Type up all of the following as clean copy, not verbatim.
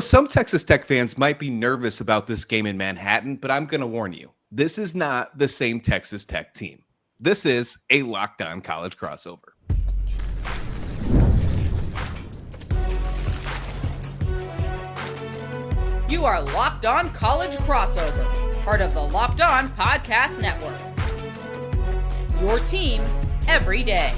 Some Texas Tech fans might be nervous about this game in Manhattan, but I'm going to warn you. This is not the same Texas Tech team. This is a Locked On College crossover. You are Locked On College Crossover, part of the Locked On Podcast Network. Your team every day.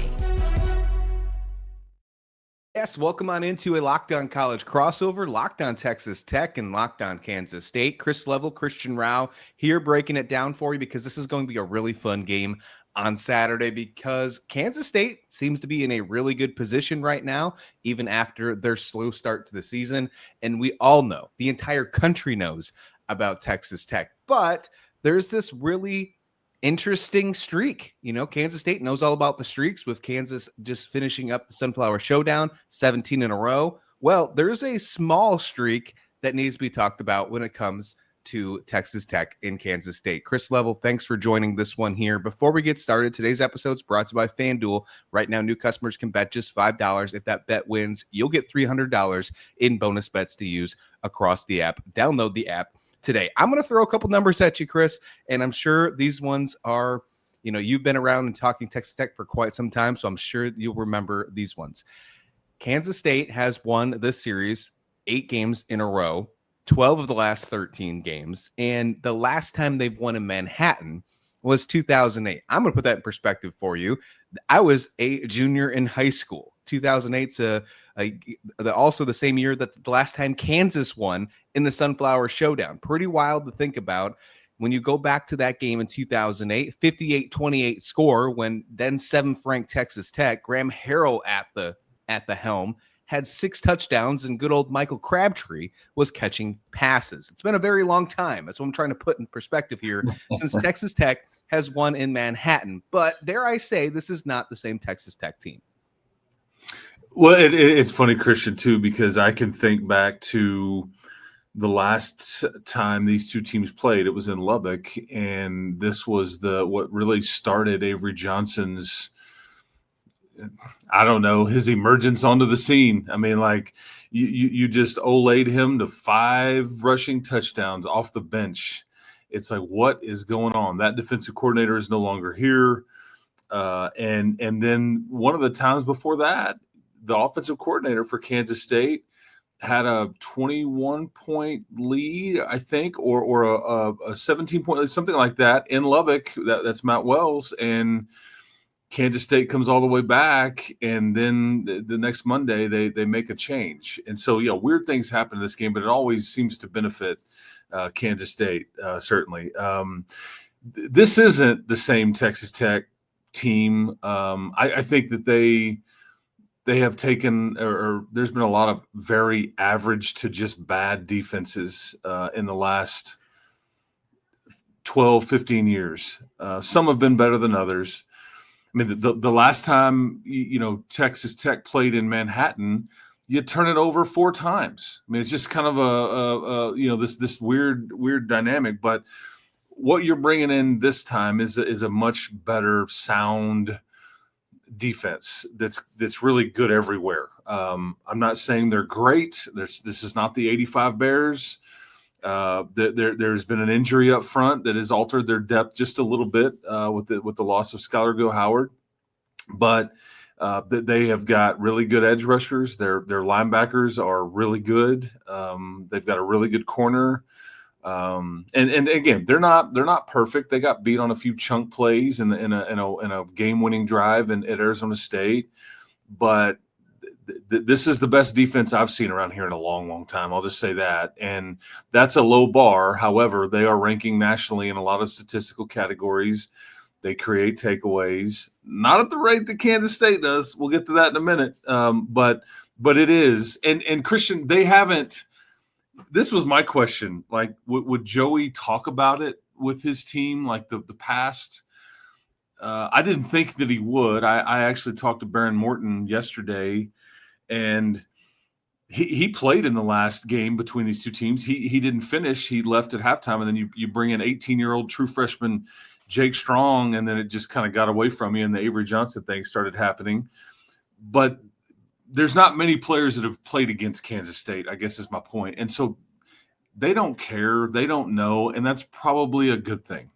Yes, welcome on into a Locked On College crossover, Locked On Texas Tech and Locked On Kansas State. Chris Level, Christian Rauh here breaking it down for you because this is going to be a really fun game on Saturday because Kansas State seems to be in a really good position right now, even after their slow start to the season. And we all know, the entire country knows about Texas Tech, but there's this really interesting streak. Kansas State knows all about the streaks with Kansas just finishing up the Sunflower Showdown, 17 in a row. Well, there's a small streak that needs to be talked about when it comes to Texas Tech in Kansas State. Chris Level, thanks for joining this one here. Before we get started, today's episode is brought to you by FanDuel. Right now, new customers can bet just $5. If that bet wins, you'll get $300 in bonus bets to use across the app. Download the app today. I'm going to throw a couple numbers at you, Chris, and I'm sure these ones are, you've been around and talking Texas Tech for quite some time, so I'm sure you'll remember these ones. Kansas State has won this series 8 games in a row, 12 of the last 13 games, and the last time they've won in Manhattan was 2008. I'm going to put that in perspective for you. I was a junior in high school. 2008's also the same year that the last time Kansas won in the Sunflower Showdown. Pretty wild to think about when you go back to that game in 2008, 58-28 score when then 7th ranked Texas Tech, Graham Harrell at the helm, had 6 touchdowns, and good old Michael Crabtree was catching passes. It's been a very long time. That's what I'm trying to put in perspective here since Texas Tech has won in Manhattan. But dare I say, this is not the same Texas Tech team. Well, it's funny, Christian, too, because I can think back to the last time these two teams played. It was in Lubbock, and this was what really started Avery Johnson's, his emergence onto the scene. I mean, like you just olayed him to 5 rushing touchdowns off the bench. It's like, what is going on? That defensive coordinator is no longer here. And then one of the times before that, the offensive coordinator for Kansas State had a 21-point lead, I think, or a 17-point lead, something like that in Lubbock. That's Matt Wells, and Kansas State comes all the way back, and then the next Monday they make a change. And so, weird things happen in this game, but it always seems to benefit Kansas State, certainly. This isn't the same Texas Tech team. I think that they have taken, or there's been a lot of very average to just bad defenses in the last 12, 15 years. Some have been better than others. I mean, the last time, Texas Tech played in Manhattan, you turn it over 4 times. I mean, it's just kind of this weird dynamic. But what you're bringing in this time is a much better sound defense that's really good everywhere. I'm not saying they're great. This is not the '85 Bears. There's been an injury up front that has altered their depth just a little bit with the loss of Skylar Go-Howard, but they have got really good edge rushers. Their linebackers are really good. They've got a really good corner. And again, they're not perfect. They got beat on a few chunk plays in a game-winning drive at Arizona State, but this is the best defense I've seen around here in a long, long time. I'll just say that, and that's a low bar. However, they are ranking nationally in a lot of statistical categories. They create takeaways, not at the rate that Kansas State does. We'll get to that in a minute, but it is. And Christian, they haven't. This was my question. Like, would Joey talk about it with his team, like the past? I didn't think that he would. I actually talked to Behren Morton yesterday, and he played in the last game between these two teams. He didn't finish. He left at halftime, and then you bring in 18-year-old true freshman Jake Strong, and then it just kind of got away from you, and the Avery Johnson thing started happening. But there's not many players that have played against Kansas State, I guess is my point. And so they don't care, they don't know, and that's probably a good thing.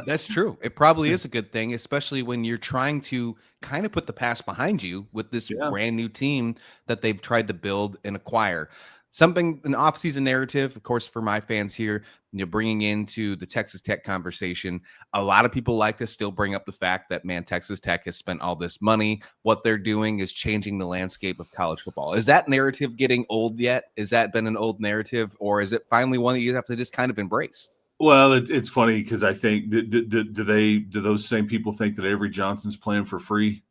That's true. It probably is a good thing, especially when you're trying to kind of put the past behind you with this Yeah. brand new team that they've tried to build and acquire. Something, an offseason narrative, of course, for my fans here, bringing into the Texas Tech conversation. A lot of people like to still bring up the fact that, man, Texas Tech has spent all this money. What they're doing is changing the landscape of college football. Is that narrative getting old yet? Has that been an old narrative, or is it finally one that you have to just kind of embrace? Well, it's funny because I think do those same people think that Avery Johnson's playing for free?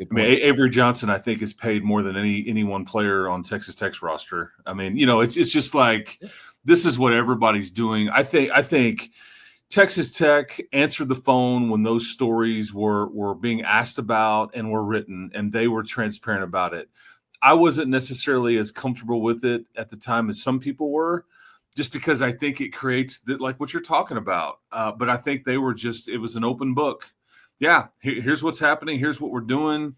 I mean, Avery Johnson, I think, is paid more than any one player on Texas Tech's roster. I mean, it's just like this is what everybody's doing. I think Texas Tech answered the phone when those stories were being asked about and were written, and they were transparent about it. I wasn't necessarily as comfortable with it at the time as some people were, just because I think it creates like what you're talking about. But I think it was an open book. Yeah, here's what's happening. Here's what we're doing.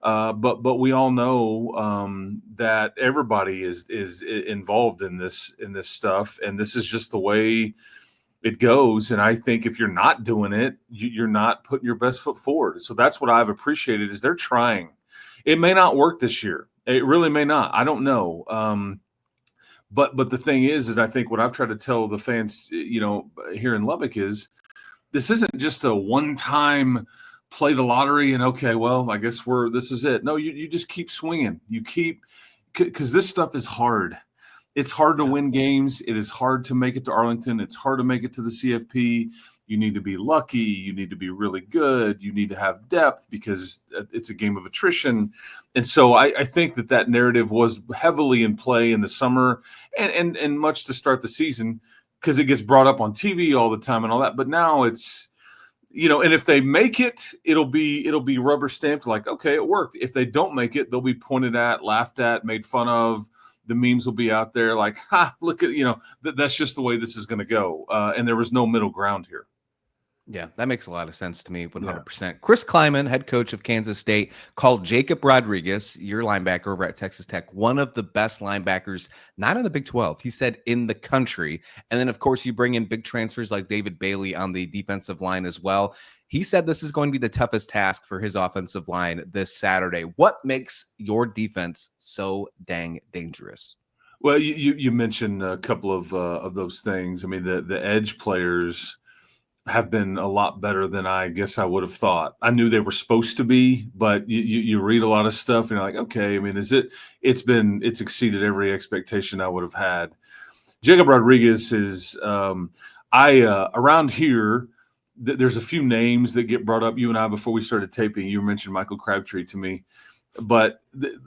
But we all know that everybody is involved in this stuff, and this is just the way it goes. And I think if you're not doing it, you're not putting your best foot forward. So that's what I've appreciated is they're trying. It may not work this year. It really may not. I don't know. But the thing is I think what I've tried to tell the fans, here in Lubbock is this isn't just a one-time play the lottery and okay, well, I guess this is it. No, you just keep swinging. You keep because this stuff is hard. It's hard to win games. It is hard to make it to Arlington. It's hard to make it to the CFP. You need to be lucky. You need to be really good. You need to have depth because it's a game of attrition. And so I think that narrative was heavily in play in the summer and much to start the season because it gets brought up on TV all the time and all that. But now it's, and if they make it, it'll be rubber stamped like, okay, it worked. If they don't make it, they'll be pointed at, laughed at, made fun of. The memes will be out there like, look at, that's just the way this is going to go. And there was no middle ground here. Yeah, that makes a lot of sense to me, 100%. Yeah. Chris Kleiman, head coach of Kansas State, called Jacob Rodriguez, your linebacker over at Texas Tech, one of the best linebackers, not in the Big 12, he said in the country. And then, of course, you bring in big transfers like David Bailey on the defensive line as well. He said this is going to be the toughest task for his offensive line this Saturday. What makes your defense so dang dangerous? Well, you mentioned a couple of those things. I mean, the edge players have been a lot better than I guess I would have thought. I knew they were supposed to be, but you read a lot of stuff and you're like, okay, I mean, it's exceeded every expectation I would have had. Jacob Rodriguez is around here. There's a few names that get brought up. You and I, before we started taping, you mentioned Michael Crabtree to me, but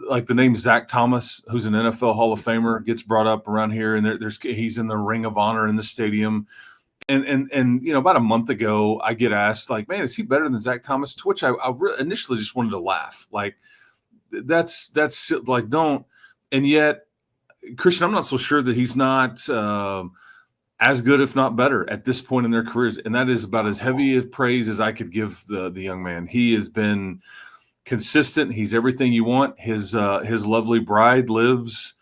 like the name Zach Thomas, who's an NFL Hall of Famer, gets brought up around here, and he's in the Ring of Honor in the stadium. And about a month ago, I get asked, like, man, is he better than Zach Thomas? To which I initially just wanted to laugh. Like, that's like, don't. And yet, Christian, I'm not so sure that he's not as good, if not better, at this point in their careers. And that is about as heavy of praise as I could give the young man. He has been consistent. He's everything you want. His lovely bride lives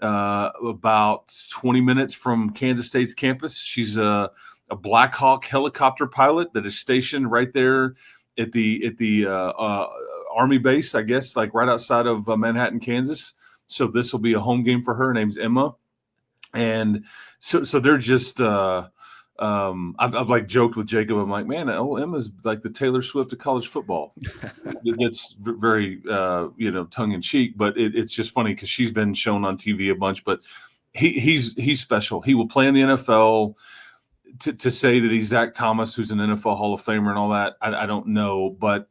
about 20 minutes from Kansas State's campus. She's a Black Hawk helicopter pilot that is stationed right there at the Army base, I guess, like right outside of Manhattan, Kansas. So this will be a home game for her. Her name's Emma. And so they're just I've like joked with Jacob. I'm like, man, Emma's like the Taylor Swift of college football. That's very tongue in cheek, but it's just funny because she's been shown on TV a bunch. But he's special. He will play in the NFL. To say that he's Zach Thomas, who's an NFL Hall of Famer and all that, I don't know, but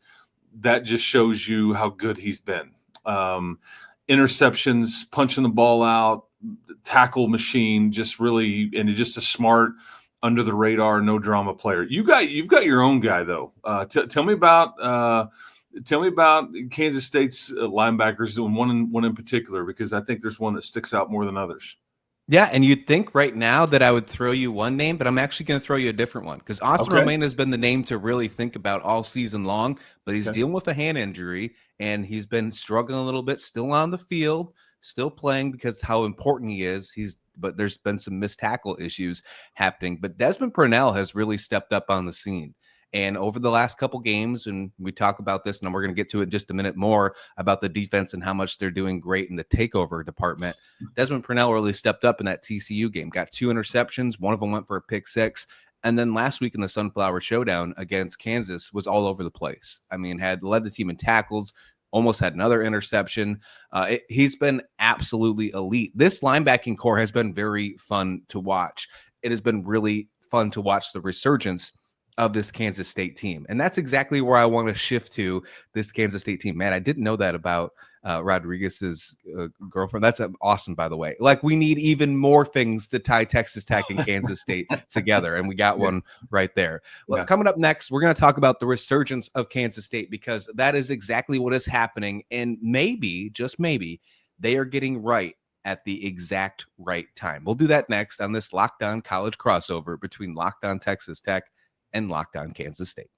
that just shows you how good he's been. Interceptions, punching the ball out, tackle machine, just really, and just a smart, under the radar, no drama player. You've got your own guy though. Tell me about Kansas State's linebackers, and one in particular, because I think there's one that sticks out more than others. Yeah, and you'd think right now that I would throw you one name, but I'm actually going to throw you a different one because Austin Okay. Romaine has been the name to really think about all season long, but he's Okay. dealing with a hand injury and he's been struggling a little bit, still on the field, still playing because how important he is. But there's been some missed tackle issues happening. But Desmond Purnell has really stepped up on the scene. And over the last couple games, and we talk about this, and we're going to get to it in just a minute more about the defense and how much they're doing great in the takeover department. Desmond Purnell really stepped up in that TCU game, got 2 interceptions. One of them went for a pick 6. And then last week in the Sunflower Showdown against Kansas was all over the place. I mean, had led the team in tackles, almost had another interception. He's been absolutely elite. This linebacking core has been very fun to watch. It has been really fun to watch the resurgence of this Kansas State team. And that's exactly where I want to shift to this Kansas State team. Man, I didn't know that about Rodriguez's girlfriend. That's awesome, by the way. Like, we need even more things to tie Texas Tech and Kansas State together, and we got one right there. Look, coming up next, we're going to talk about the resurgence of Kansas State because that is exactly what is happening, and maybe, just maybe, they are getting right at the exact right time. We'll do that next on this Locked On College crossover between Locked On Texas Tech and Locked On Kansas State.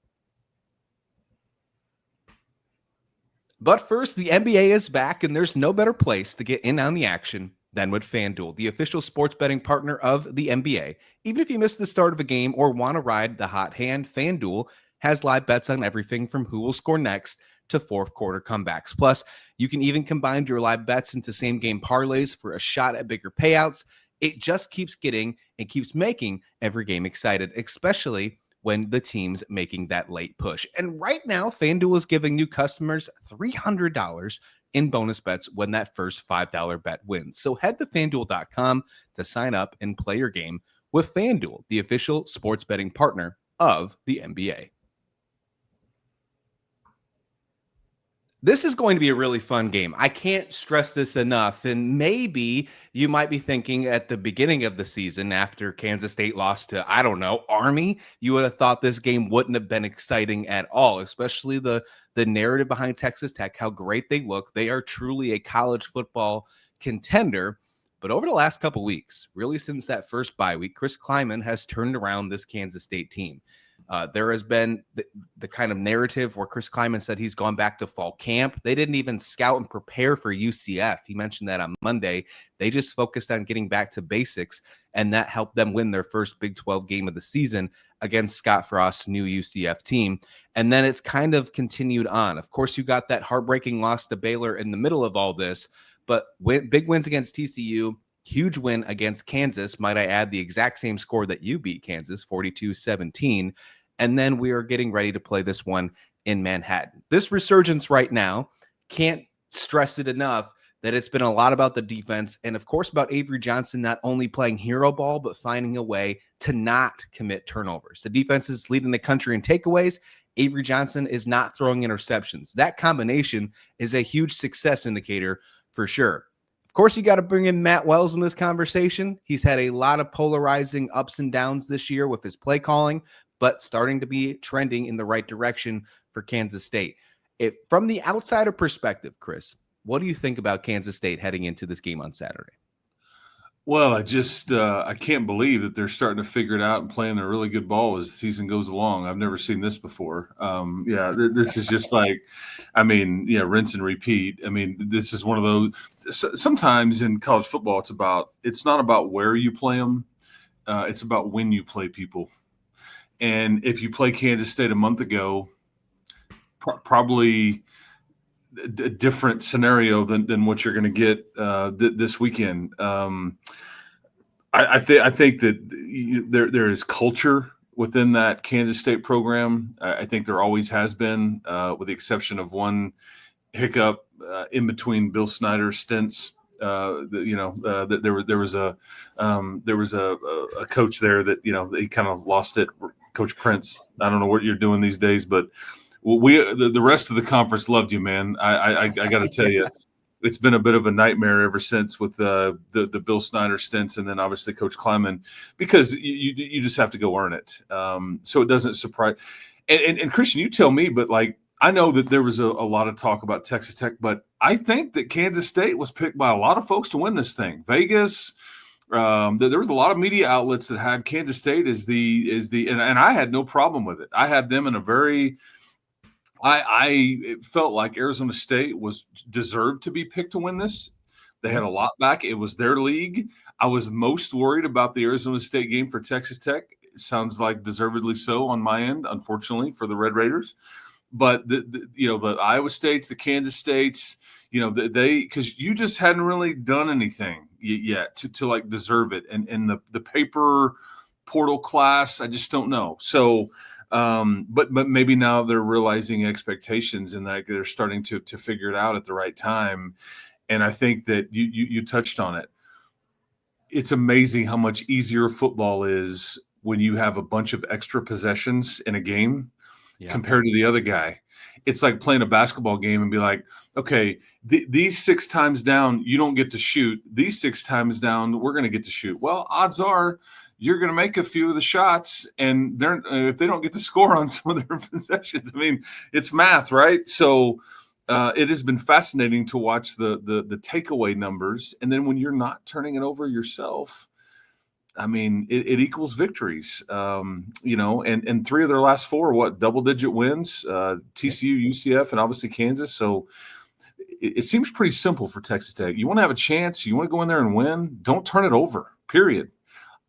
But first, the NBA is back, and there's no better place to get in on the action than with FanDuel, the official sports betting partner of the NBA. Even if you missed the start of a game or want to ride the hot hand, FanDuel has live bets on everything from who will score next to fourth quarter comebacks. Plus, you can even combine your live bets into same game parlays for a shot at bigger payouts. It just keeps getting and keeps making every game excited, especially when the team's making that late push. And right now, FanDuel is giving new customers $300 in bonus bets when that first $5 bet wins. So head to FanDuel.com to sign up and play your game with FanDuel, the official sports betting partner of the NBA. This is going to be a really fun game. I can't stress this enough. And maybe you might be thinking at the beginning of the season after Kansas State lost to, I don't know, Army, you would have thought this game wouldn't have been exciting at all, especially the narrative behind Texas Tech, how great they look. They are truly a college football contender. But over the last couple weeks, really since that first bye week, Chris Klieman has turned around this Kansas State team. There has been the kind of narrative where Chris Klieman said he's gone back to fall camp. They didn't even scout and prepare for UCF. He mentioned that on Monday. They just focused on getting back to basics, and that helped them win their first Big 12 game of the season against Scott Frost's new UCF team. And then it's kind of continued on. Of course, you got that heartbreaking loss to Baylor in the middle of all this, but big wins against TCU, huge win against Kansas. Might I add the exact same score that you beat Kansas, 42-17. And then we are getting ready to play this one in Manhattan. This resurgence right now, can't stress it enough that it's been a lot about the defense and, of course, about Avery Johnson not only playing hero ball, but finding a way to not commit turnovers. The defense is leading the country in takeaways. Avery Johnson is not throwing interceptions. That combination is a huge success indicator for sure. Of course, you got to bring in Matt Wells in this conversation. He's had a lot of polarizing ups and downs this year with his play calling, but starting to be trending in the right direction for Kansas State. From the outsider perspective, Chris, what do you think about Kansas State heading into this game on Saturday? Well, I can't believe that they're starting to figure it out and playing a really good ball as the season goes along. I've never seen this before. This is just like, rinse and repeat. I mean, this is one of those. Sometimes in college football, it's not about where you play them. It's about when you play people. And if you play Kansas State a month ago, probably a different scenario than what you're going to get this weekend. I think that there is culture within that Kansas State program. I think there always has been, with the exception of one hiccup in between Bill Snyder stints. There was a coach there that he kind of lost it. Coach Prince. I don't know what you're doing these days, but the rest of the conference loved you, man. I got to tell you, it's been a bit of a nightmare ever since with the Bill Snyder stints, and then obviously Coach Klieman, because you just have to go earn it. So it doesn't surprise. And Christian, you tell me, but like I know that there was a lot of talk about Texas Tech, but I think that Kansas State was picked by a lot of folks to win this thing. Vegas, There was a lot of media outlets that had Kansas State as and I had no problem with it. I had them in a very it felt like Arizona State was deserved to be picked to win this. They had a lot back. It was their league. I was most worried about the Arizona State game for Texas Tech. It sounds like deservedly so on my end, unfortunately, for the Red Raiders. But the Iowa States, the Kansas States, because you just hadn't really done anything yet to like deserve it. And the paper portal class, I just don't know. So. But maybe now they're realizing expectations and that they're starting to figure it out at the right time. And I think that you touched on it. It's amazing how much easier football is when you have a bunch of extra possessions in a game compared to the other guy. It's like playing a basketball game and be like, okay, these 6 times down, you don't get to shoot. These 6 times down, we're going to get to shoot. Well, odds are you're going to make a few of the shots, and if they don't get to score on some of their possessions, I mean, it's math, right? So it has been fascinating to watch the takeaway numbers, and then when you're not turning it over yourself, I mean, it equals victories, and 3 of their last 4 double-digit wins, TCU, UCF, and obviously Kansas. So it seems pretty simple for Texas Tech. You want to have a chance, you want to go in there and win, don't turn it over, period.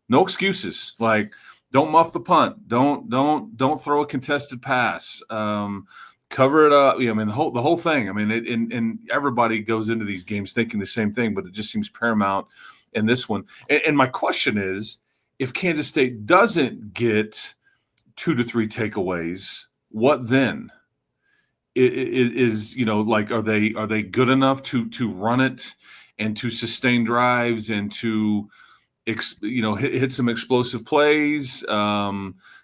No excuses. Like, don't muff the punt. Don't throw a contested pass. Cover it up. I mean, the whole thing. I mean, and everybody goes into these games thinking the same thing, but it just seems paramount in this one. And my question is, if Kansas State doesn't get 2 to 3 takeaways, what then? Is are they good enough to run it and to sustain drives and to hit some explosive plays,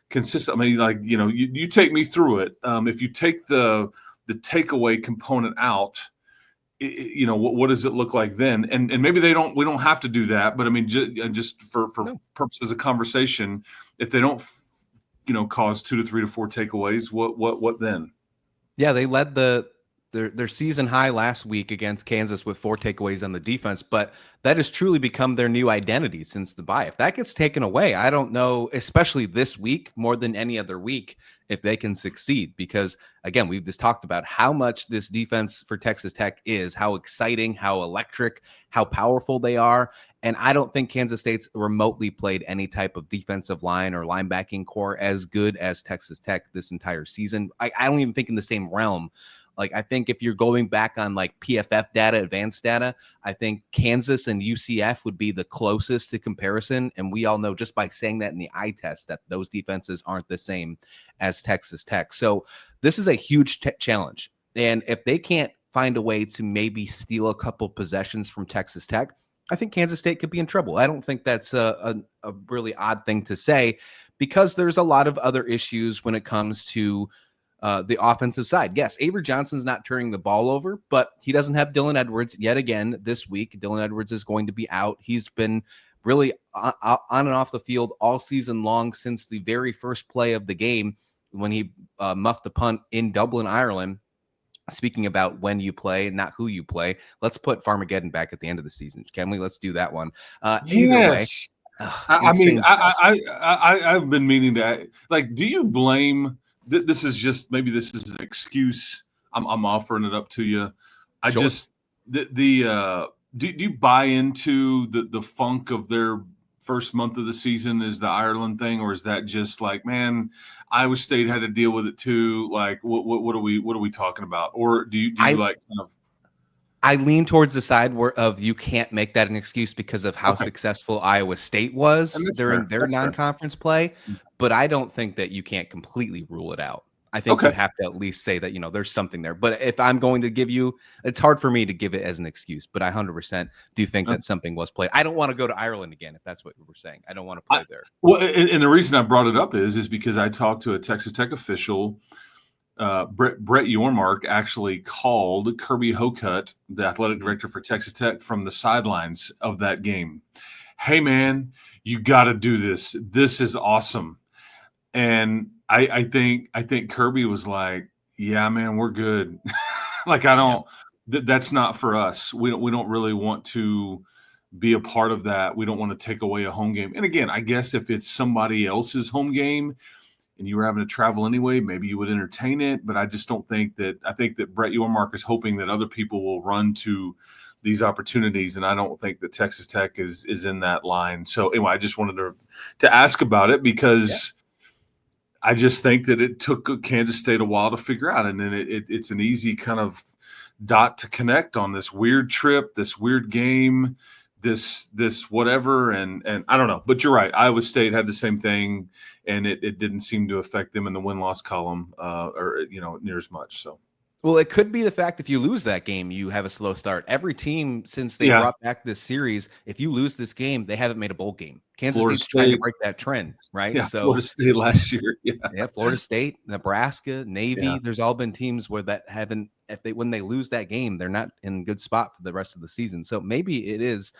consistent. I mean, you take me through it. If you take the takeaway component out, what does it look like then? And maybe we don't have to do that, but I mean, just for purposes of conversation, if they don't, cause 2 to 3 to 4 takeaways, what then? Yeah, they led their season high last week against Kansas with 4 takeaways on the defense, but that has truly become their new identity since the bye. If that gets taken away, I don't know, especially this week more than any other week, if they can succeed, because again, we've just talked about how much this defense for Texas Tech is, how exciting, how electric, how powerful they are. And I don't think Kansas State's remotely played any type of defensive line or linebacking core as good as Texas Tech this entire season. I don't even think in the same realm. Like, I think if you're going back on like PFF data, advanced data, I think Kansas and UCF would be the closest to comparison. And we all know just by saying that in the eye test that those defenses aren't the same as Texas Tech. So this is a huge challenge. And if they can't find a way to maybe steal a couple possessions from Texas Tech, I think Kansas State could be in trouble. I don't think that's a really odd thing to say, because there's a lot of other issues when it comes to the offensive side. Yes, Avery Johnson's not turning the ball over, but he doesn't have Dylan Edwards yet again this week. Dylan Edwards is going to be out. He's been really on and off the field all season long since the very first play of the game when he muffed the punt in Dublin, Ireland. Speaking about when you play, not who you play, let's put Farmageddon back at the end of the season. Can we? Let's do that one. Either way. I've been meaning to, like, do you blame – this is an excuse. I'm offering it up to you. Sure. Do you buy into the funk of their first month of the season is the Ireland thing, or is that just like, man, Iowa State had to deal with it too? Like, what are we talking about? Or do you like kind of? I lean towards the side of you can't make that an excuse because of how successful Iowa State was during their non-conference play, but I don't think that you can't completely rule it out. I think you have to at least say that, there's something there. But if I'm going to give you, it's hard for me to give it as an excuse, but I 100% do think that something was played. I don't want to go to Ireland again, if that's what you were saying. I don't want to play there. Well, and the reason I brought it up is because I talked to a Texas Tech official. Brett Yormark actually called Kirby Hocutt, the athletic director for Texas Tech, from the sidelines of that game. Hey, man, you got to do this. This is awesome. And I think Kirby was like, yeah, man, we're good. Like, that's not for us. We don't really want to be a part of that. We don't want to take away a home game. And again, I guess if it's somebody else's home game and you were having to travel anyway, maybe you would entertain it. But I just don't think that – I think that Brett Yormark is hoping that other people will run to these opportunities, and I don't think that Texas Tech is in that line. So anyway, I just wanted to ask about it because I just think that it took Kansas State a while to figure out, and then it's an easy kind of dot to connect on this weird trip, this weird game, this whatever, and I don't know. But you're right. Iowa State had the same thing, and it didn't seem to affect them in the win-loss column or near as much. So. Well, it could be the fact if you lose that game, you have a slow start. Every team since they brought back this series, if you lose this game, they haven't made a bowl game. Kansas State's trying to break that trend, right? Yeah, so Florida State last year. Yeah, Florida State, Nebraska, Navy. Yeah. There's all been teams where that haven't. When they lose that game, they're not in a good spot for the rest of the season. So maybe it is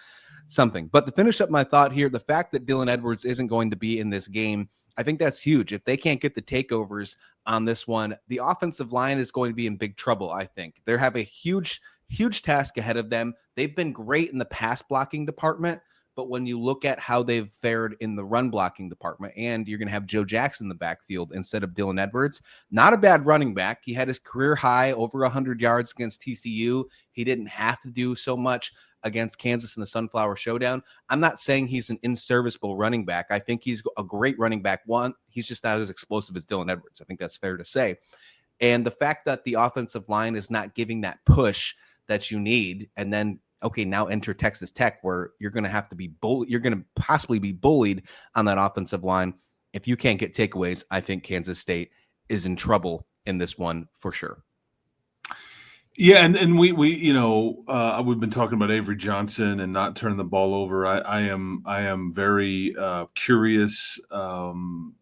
something. But to finish up my thought here, the fact that Dylan Edwards isn't going to be in this game, I think that's huge. If they can't get the takeovers on this one, the offensive line is going to be in big trouble, I think. They have a huge task ahead of them. They've been great in the pass blocking department, but when you look at how they've fared in the run blocking department, and you're going to have Joe Jackson in the backfield instead of Dylan Edwards, not a bad running back. He had his career high over 100 yards against TCU. He didn't have to do so much against Kansas in the Sunflower Showdown. I'm not saying he's an inserviceable running back. I think he's a great running back. One, he's just not as explosive as Dylan Edwards. I think that's fair to say. And the fact that the offensive line is not giving that push that you need, and then, okay, now enter Texas Tech, where you're going to have to be you're going to possibly be bullied on that offensive line. If you can't get takeaways, I think Kansas State is in trouble in this one for sure. Yeah, and we've been talking about Avery Johnson and not turning the ball over. I am very curious. I don't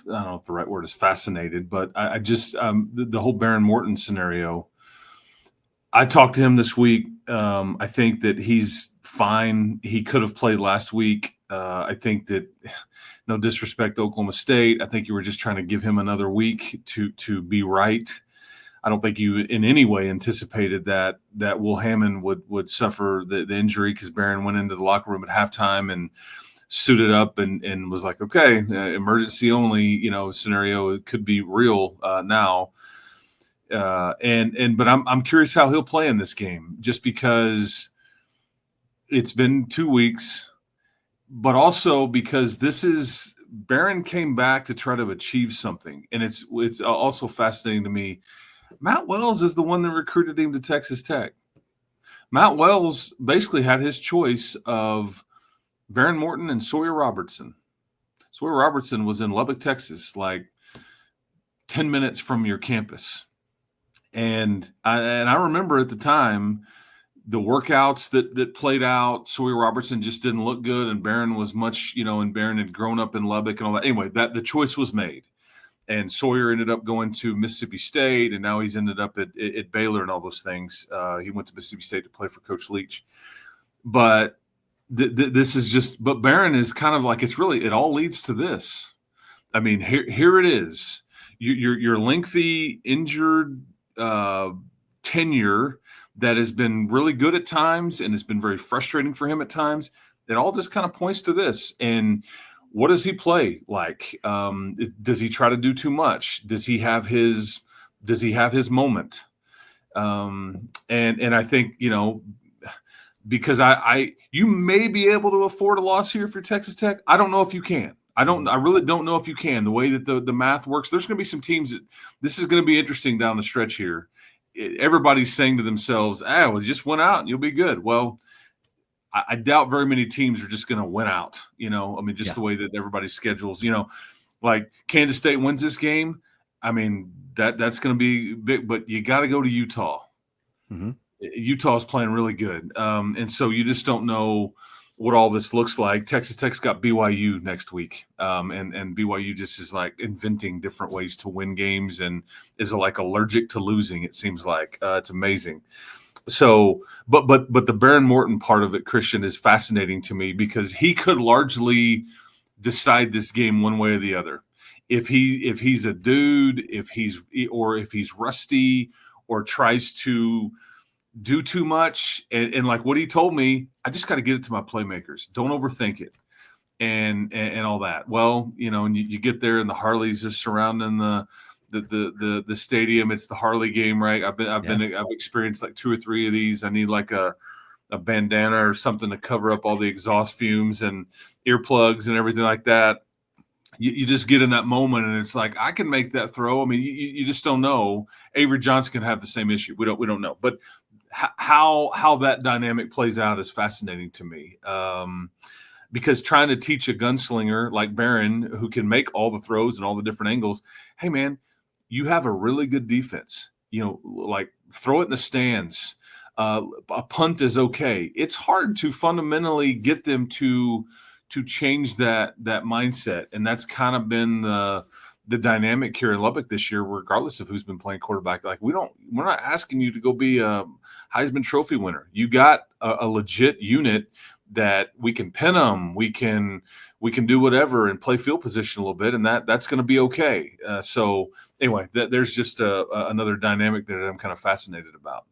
know if the right word is fascinated, but I just the whole Behren Morton scenario. I talked to him this week. I think that he's fine. He could have played last week. I think that, no disrespect to Oklahoma State, I think you were just trying to give him another week to be right. I don't think you in any way anticipated that Will Hammond would suffer the injury, because Behren went into the locker room at halftime and suited up and was like, okay, emergency only, scenario. It could be real now. But I'm curious how he'll play in this game, just because it's been 2 weeks, but also because Behren came back to try to achieve something. And it's also fascinating to me. Matt Wells is the one that recruited him to Texas Tech. Matt Wells basically had his choice of Behren Morton and Sawyer Robertson. Sawyer Robertson was in Lubbock, Texas, like 10 minutes from your campus. And I remember at the time the workouts that played out. Sawyer Robertson just didn't look good, and Behren was much, and Behren had grown up in Lubbock and all that. Anyway, the choice was made. And Sawyer ended up going to Mississippi State, and now he's ended up at Baylor and all those things. He went to Mississippi State to play for Coach Leach. But this is just – but Behren is kind of like, it all leads to this. I mean, here it is. Your lengthy injured tenure that has been really good at times and has been very frustrating for him at times. It all just kind of points to this. And – what does he play like? Does he try to do too much? Does he have his moment? And I think, because you may be able to afford a loss here for Texas Tech. I don't know if you can. I really don't know if you can. The way that the math works, there's going to be some teams that this is going to be interesting down the stretch here. Everybody's saying to themselves, well, just win out and you'll be good. Well, I doubt very many teams are just going to win out, the way that everybody's schedules, like Kansas State wins this game. I mean, that's going to be big, but you got to go to Utah. Mm-hmm. Utah's playing really good. And so you just don't know what all this looks like. Texas Tech's got BYU next week. And BYU just is like inventing different ways to win games and is like allergic to losing. It seems like it's amazing. So, but the Behren Morton part of it, Christian, is fascinating to me because he could largely decide this game one way or the other. If he's a dude, if he's rusty or tries to do too much. And like what he told me, I just got to get it to my playmakers. Don't overthink it. And all that. Well, and you get there and the Harleys are surrounding the stadium. It's the Harley game, right? I've experienced like 2 or 3 of these. I need like a bandana or something to cover up all the exhaust fumes and earplugs and everything like that. You just get in that moment and it's like, I can make that throw. I mean, you just don't know. Avery Johnson can have the same issue. We don't know. But how that dynamic plays out is fascinating to me. Because trying to teach a gunslinger like Behren, who can make all the throws and all the different angles, hey, man, you have a really good defense. Like throw it in the stands. A punt is okay. It's hard to fundamentally get them to change that mindset. And that's kind of been the dynamic here in Lubbock this year, regardless of who's been playing quarterback. Like we're not asking you to go be a Heisman Trophy winner. You got a legit unit that we can pin them, we can do whatever and play field position a little bit, and that's going to be okay. So anyway, there's just another dynamic that I'm kind of fascinated about.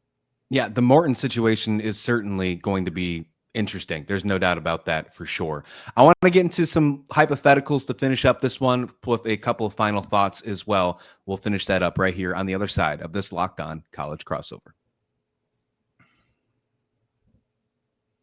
Yeah, the Morton situation is certainly going to be interesting. There's no doubt about that for sure. I want to get into some hypotheticals to finish up this one with a couple of final thoughts as well. We'll finish that up right here on the other side of this Locked On College crossover.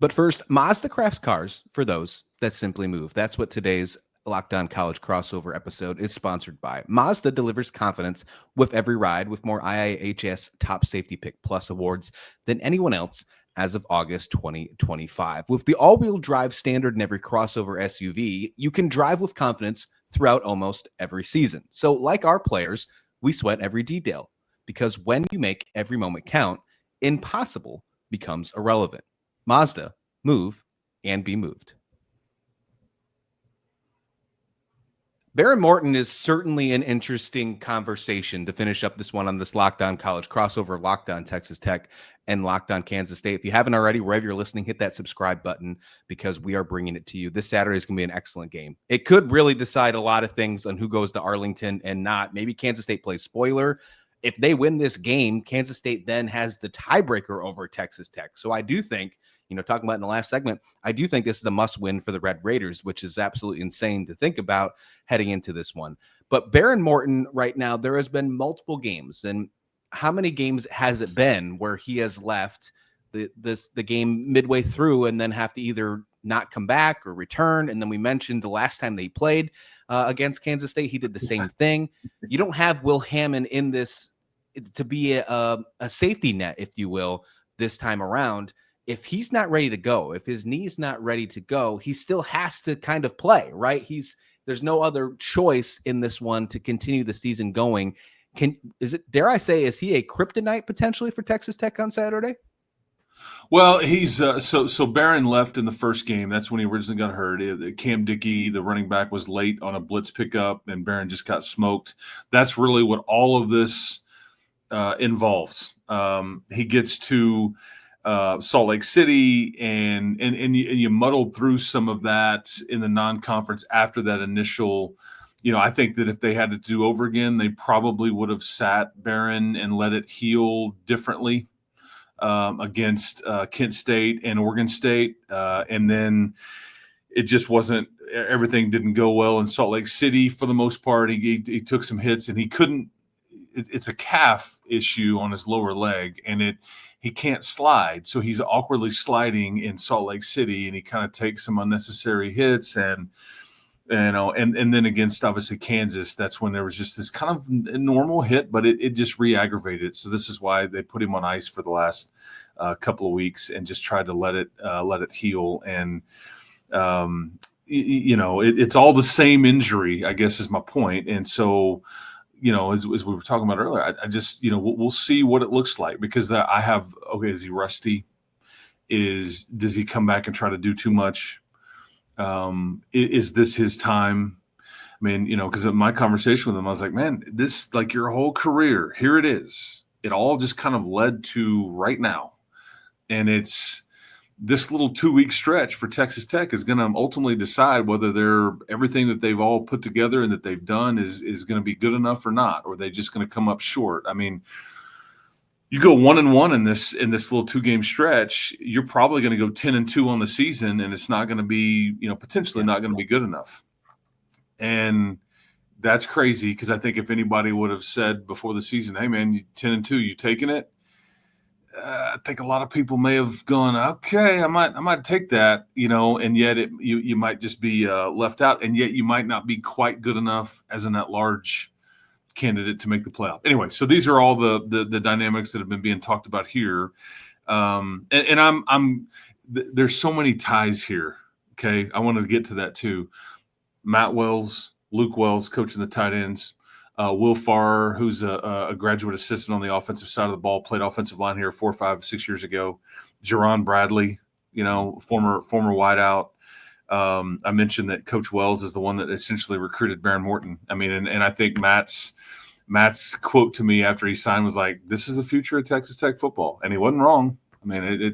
But first, Mazda crafts cars for those that simply move. That's what today's Locked On College crossover episode is sponsored by. Mazda delivers confidence with every ride with more IIHS Top Safety Pick Plus awards than anyone else as of August 2025. With the all-wheel drive standard in every crossover SUV, you can drive with confidence throughout almost every season. So like our players, we sweat every detail because when you make every moment count, impossible becomes irrelevant. Mazda, move and be moved. Behren Morton is certainly an interesting conversation to finish up this one on this Locked On College crossover, Locked On Texas Tech and Locked On Kansas State. If you haven't already, wherever you're listening, hit that subscribe button because we are bringing it to you. This Saturday is going to be an excellent game. It could really decide a lot of things on who goes to Arlington and not. Maybe Kansas State plays spoiler. If they win this game, Kansas State then has the tiebreaker over Texas Tech. So I do think, talking about in the last segment, I do think this is a must-win for the Red Raiders, which is absolutely insane to think about heading into this one. But Behren Morton right now, there has been multiple games. And how many games has it been where he has left the game midway through and then have to either not come back or return? And then we mentioned the last time they played against Kansas State, he did the same thing. You don't have Will Hammond in this to be a safety net, if you will, this time around. If he's not ready to go, if his knee's not ready to go, he still has to kind of play, right? There's no other choice in this one to continue the season going. Dare I say, is he a kryptonite potentially for Texas Tech on Saturday? Well, he's so Behren left in the first game. That's when he originally got hurt. Cam Dickey, the running back, was late on a blitz pickup, and Behren just got smoked. That's really what all of this involves. He gets to Salt Lake City, and you muddled through some of that in the non-conference after that initial. I think that if they had to do over again, they probably would have sat Behren and let it heal differently against Kent State and Oregon State, and then it just wasn't. Everything didn't go well in Salt Lake City for the most part. He took some hits, and he couldn't. It's a calf issue on his lower leg, and he can't slide, so he's awkwardly sliding in Salt Lake City, and he kind of takes some unnecessary hits, and then against obviously Kansas, that's when there was just this kind of normal hit, but it just re-aggravated it. So this is why they put him on ice for the last couple of weeks and just tried to let it heal. And it's all the same injury, I guess, is my point. And so, as we were talking about earlier, I just, we'll see what it looks like, because is he rusty? Does he come back and try to do too much? Is this his time? I mean, because of my conversation with him, I was like, man, this, like your whole career, here it is. It all just kind of led to right now. And it's this little 2-week stretch for Texas Tech is going to ultimately decide whether everything that they've all put together and that they've done is going to be good enough or not, or are they just going to come up short? I mean, you go 1-1 in this little 2-game stretch, you're probably going to go 10-2 on the season, and it's not going to be, potentially not going to be good enough. And that's crazy, because I think if anybody would have said before the season, "Hey man, 10-2, you taking it?" I think a lot of people may have gone, "Okay, I might take that," and yet you might just be left out, and yet you might not be quite good enough as an at-large candidate to make the playoff. Anyway, so these are all the dynamics that have been being talked about here, and I'm there's so many ties here. Okay, I wanted to get to that too. Matt Wells, Luke Wells, coaching the tight ends. Will Farr, who's a graduate assistant on the offensive side of the ball, played offensive line here 4, 5, 6 years ago. Jerron Bradley, former wideout. I mentioned that Coach Wells is the one that essentially recruited Behren Morton. I mean, and I think Matt's quote to me after he signed was like, "This is the future of Texas Tech football," and he wasn't wrong. I mean,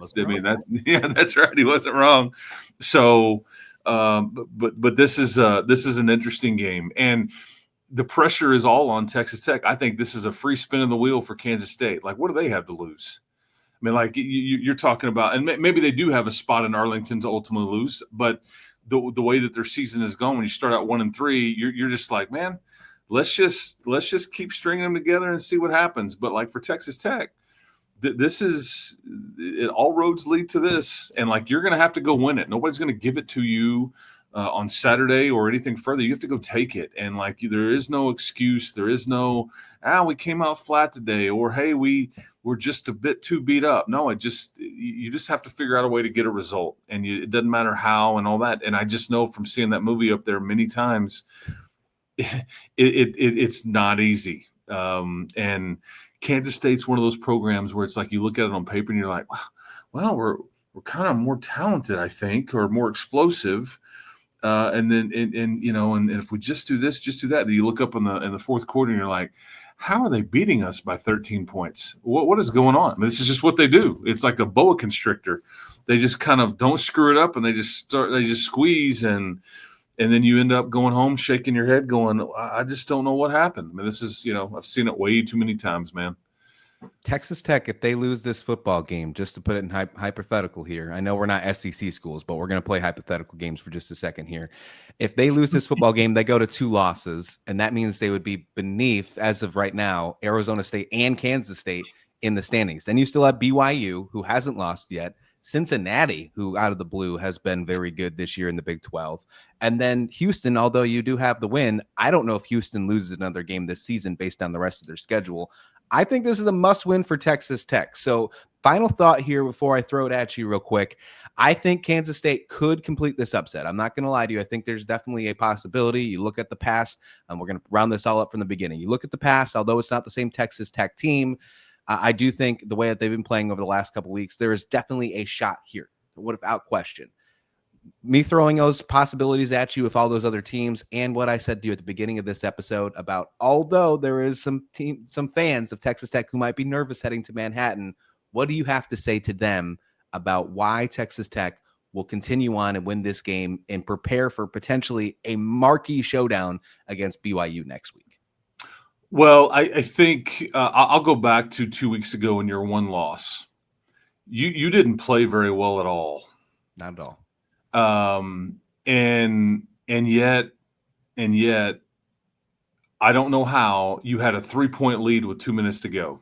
that's right. He wasn't wrong. So, but this is an interesting game, and the pressure is all on Texas Tech. I think this is a free spin of the wheel for Kansas State. Like, what do they have to lose? I mean, like you're talking about, and maybe they do have a spot in Arlington to ultimately lose, but the way that their season is going, when you start out 1-3, you're just like, man, let's just keep stringing them together and see what happens. But like for Texas Tech, this is it. All roads lead to this, and like you're going to have to go win it. Nobody's going to give it to you on Saturday or anything further. You have to go take it, and like there is no excuse. There is no we came out flat today, or hey, we're just a bit too beat up. No, you just have to figure out a way to get a result, and it doesn't matter how and all that. And I just know from seeing that movie up there many times, it's not easy. And Kansas State's one of those programs where it's like you look at it on paper and you're like, well, we're kind of more talented, I think, or more explosive. And then and if we just do this, just do that, then you look up in the fourth quarter and you're like, how are they beating us by 13 points? What is going on? I mean, this is just what they do. It's like a boa constrictor. They just kind of don't screw it up, and they just squeeze, and then you end up going home shaking your head going, I just don't know what happened. I mean, this is, I've seen it way too many times, man. Texas Tech, if they lose this football game, just to put it in hypothetical here, I know we're not SEC schools, but we're going to play hypothetical games for just a second here. If they lose this football game, they go to 2 losses, and that means they would be beneath, as of right now, Arizona State and Kansas State in the standings. Then you still have BYU, who hasn't lost yet, Cincinnati, who out of the blue has been very good this year in the Big 12, and then Houston, although you do have the win, I don't know if Houston loses another game this season based on the rest of their schedule. I think this is a must-win for Texas Tech. So final thought here before I throw it at you real quick. I think Kansas State could complete this upset. I'm not going to lie to you. I think there's definitely a possibility. You look at the past, and we're going to round this all up from the beginning. You look at the past, although it's not the same Texas Tech team, I do think the way that they've been playing over the last couple of weeks, there is definitely a shot here, without question. Me throwing those possibilities at you with all those other teams, and what I said to you at the beginning of this episode about, although there is some fans of Texas Tech who might be nervous heading to Manhattan, what do you have to say to them about why Texas Tech will continue on and win this game and prepare for potentially a marquee showdown against BYU next week? Well, I think I'll go back to 2 weeks ago in your one loss. You didn't play very well at all. Not at all. And yet, I don't know how you had a 3-point lead with 2 minutes to go.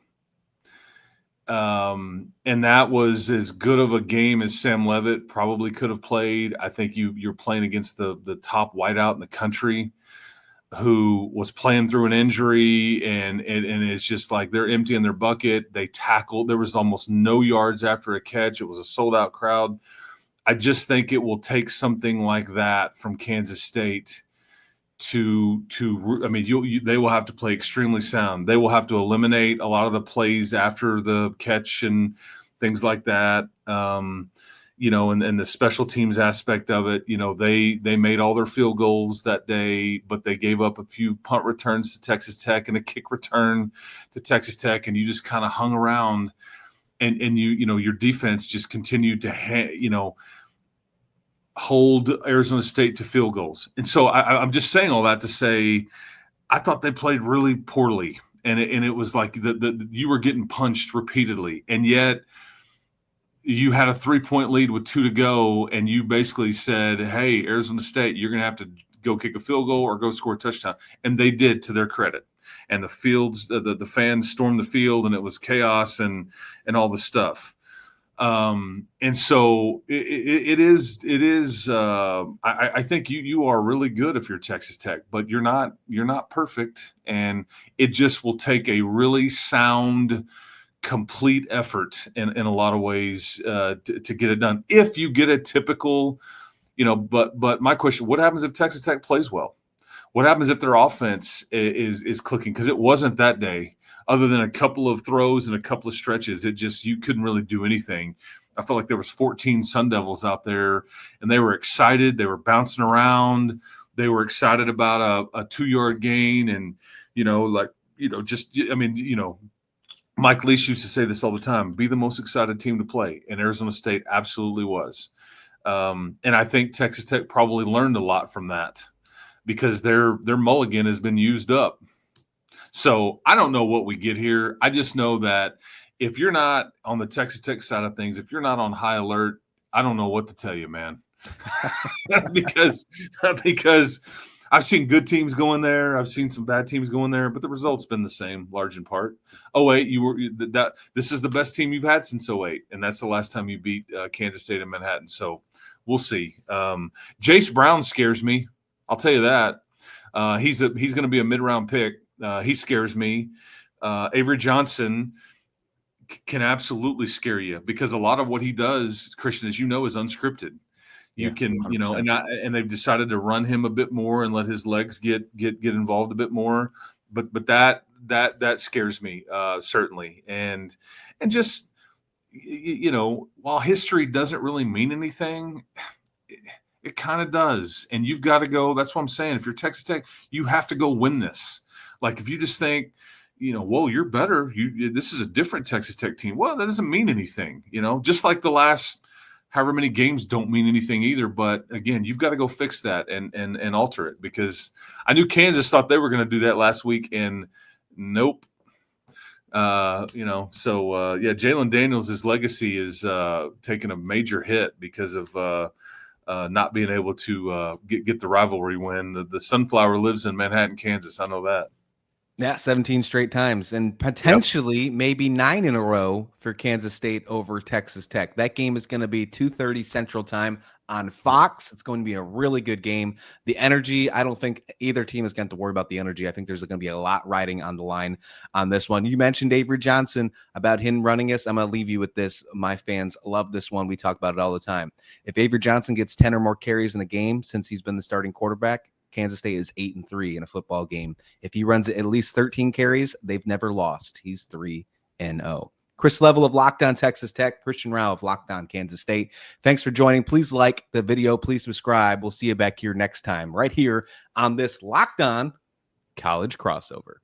And that was as good of a game as Sam Leavitt probably could have played. I think you're playing against the top wideout in the country, who was playing through an injury, and it's just like they're emptying their bucket. They tackled. There was almost no yards after a catch. It was a sold-out crowd. I just think it will take something like that from Kansas State they will have to play extremely sound. They will have to eliminate a lot of the plays after the catch and things like that. And the special teams aspect of it, they made all their field goals that day, but they gave up a few punt returns to Texas Tech and a kick return to Texas Tech, and you just kind of hung around, and your defense just continued to hold Arizona State to field goals. And so I'm just saying all that to say I thought they played really poorly, and it was like you were getting punched repeatedly, and yet you had a 3-point lead with 2 to go, and you basically said, "Hey, Arizona State, you're going to have to go kick a field goal or go score a touchdown," and they did, to their credit. And the fans stormed the field, and it was chaos and all the stuff. And so it is. I think you are really good if you're Texas Tech, but you're not perfect, and it just will take a really sound, complete effort in a lot of ways to get it done. If you get a typical, but my question: what happens if Texas Tech plays well? What happens if their offense is clicking? Because it wasn't that day. Other than a couple of throws and a couple of stretches, you couldn't really do anything. I felt like there was 14 Sun Devils out there, and they were excited. They were bouncing around. They were excited about a 2-yard gain, and Mike Leach used to say this all the time: be the most excited team to play, and Arizona State absolutely was. And I think Texas Tech probably learned a lot from that, because their mulligan has been used up. So I don't know what we get here. I just know that if you're not on the Texas Tech side of things, if you're not on high alert, I don't know what to tell you, man. because I've seen good teams go in there. I've seen some bad teams go in there, but the result's been the same, large in part. 08, this is the best team you've had since 08, and that's the last time you beat Kansas State in Manhattan. So we'll see. Jace Brown scares me. I'll tell you that. He's going to be a mid-round pick. He scares me. Avery Johnson can absolutely scare you, because a lot of what he does, Christian, as you know, is unscripted. You can, 100%. And they've decided to run him a bit more and let his legs get involved a bit more. But that scares me, certainly. And just, while history doesn't really mean anything, it kind of does. And you've got to go. That's what I'm saying. If you're Texas Tech, you have to go win this. Like, if you just think, whoa, you're better. This is a different Texas Tech team. Well, that doesn't mean anything, just like the last however many games don't mean anything either. But again, you've got to go fix that and alter it, because I knew Kansas thought they were going to do that last week, and nope. Jalen Daniels' legacy is taking a major hit because of not being able to get the rivalry win. The Sunflower lives in Manhattan, Kansas. I know that. Yeah, 17 straight times, and potentially maybe 9 in a row for Kansas State over Texas Tech. That game is going to be 2:30 Central Time on Fox. It's going to be a really good game. The energy, I don't think either team is going to worry about the energy. I think there's going to be a lot riding on the line on this one. You mentioned Avery Johnson, about him running us. I'm going to leave you with this. My fans love this one. We talk about it all the time. If Avery Johnson gets 10 or more carries in a game since he's been the starting quarterback, Kansas State is 8-3 in a football game. If he runs at least 13 carries, they've never lost. He's 3-0. Chris Level of Locked On Texas Tech, Christian Rauh of Locked On Kansas State. Thanks for joining. Please like the video. Please subscribe. We'll see you back here next time, right here on this Locked On College Crossover.